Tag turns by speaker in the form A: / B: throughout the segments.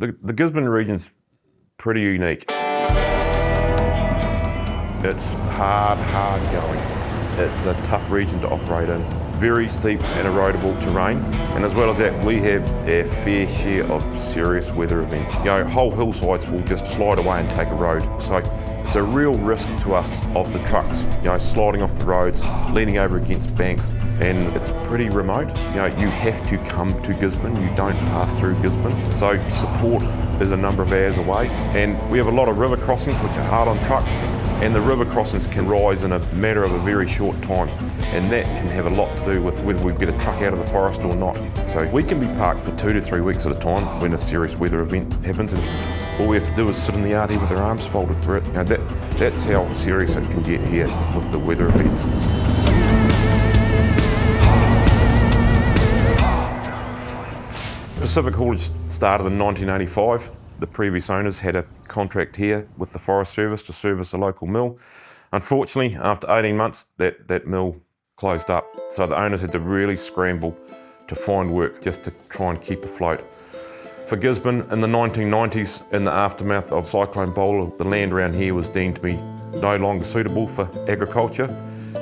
A: The Gisborne region's pretty unique. It's hard going. It's a tough region to operate in. Very steep and erodible terrain, and as well as that, we have our fair share of serious weather events. Whole hillsides will just slide away and take a road. So it's a real risk to us of the trucks, sliding off the roads, leaning over against banks, and it's pretty remote. You have to come to Gisborne, you don't pass through Gisborne. So support is a number of hours away, and we have a lot of river crossings which are hard on trucks, and the river crossings can rise in a matter of a very short time, and that can have a lot to do with whether we get a truck out of the forest or not. So we can be parked for 2 to 3 weeks at a time when a serious weather event happens, and all we have to do is sit in the yard here with our arms folded for it. That's how serious it can get here with the weather events. Pacific Haulage started in 1985. The previous owners had a contract here with the Forest Service to service a local mill. Unfortunately, after 18 months, that mill closed up. So the owners had to really scramble to find work just to try and keep afloat. For Gisborne, in the 1990s, in the aftermath of Cyclone Bowler, the land around here was deemed to be no longer suitable for agriculture.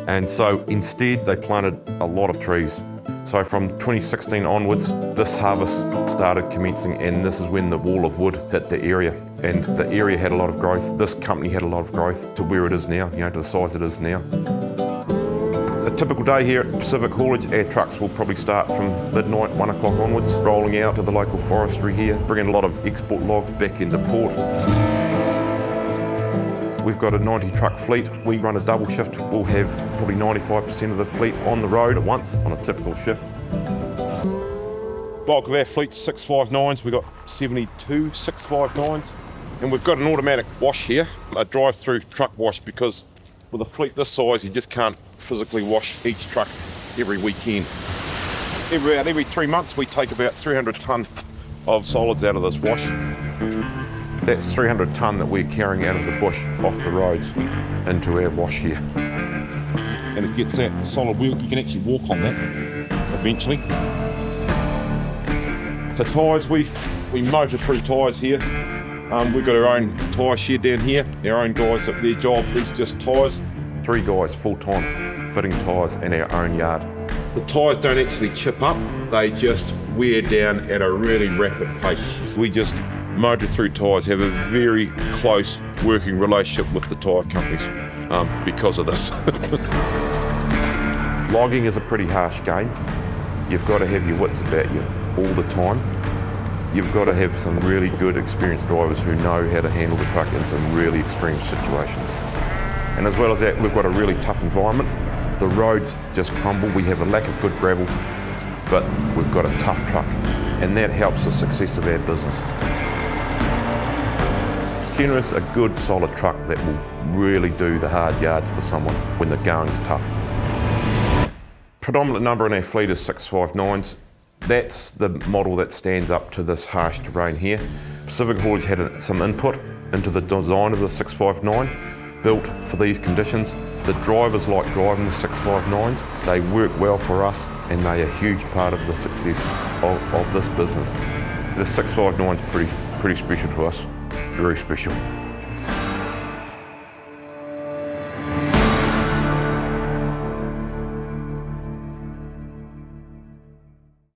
A: And so instead, they planted a lot of trees. So from 2016 onwards, this harvest started commencing, and this is when the wall of wood hit the area. And the area had a lot of growth. This company had a lot of growth to where it is now, to the size it is now. A typical day here at Pacific Haulage, our trucks will probably start from midnight, 1 o'clock onwards, rolling out to the local forestry here, bringing a lot of export logs back into port. We've got a 90 truck fleet. We run a double shift. We'll have probably 95% of the fleet on the road at once on a typical shift. Bulk of our fleet's 659s. We've got 72 659s. And we've got an automatic wash here, a drive-through truck wash, because with a fleet this size, you just can't physically wash each truck every weekend. Every 3 months, we take about 300 tonne of solids out of this wash. That's 300 tonne that we're carrying out of the bush off the roads into our wash here. And it gets that solid wheel, you can actually walk on that eventually. So tyres, we motor through tyres here. We've got our own tyre shed down here. Our own guys, their job is just tyres. 3 guys full-time fitting tyres in our own yard. The tyres don't actually chip up, they just wear down at a really rapid pace. We just motor through tyres, have a very close working relationship with the tyre companies because of this. Logging is a pretty harsh game. You've got to have your wits about you all the time. You've got to have some really good experienced drivers who know how to handle the truck in some really experienced situations. And as well as that, we've got a really tough environment. The roads just crumble. We have a lack of good gravel, but we've got a tough truck, and that helps the success of our business. Kenworth's a good solid truck that will really do the hard yards for someone when the going's tough. Predominant number in our fleet is 659s. That's the model that stands up to this harsh terrain here. Pacific Haulage had some input into the design of the 659, built for these conditions. The drivers like driving the 659s. They work well for us, and they're a huge part of the success of this business. The 659's pretty special to us. Very special.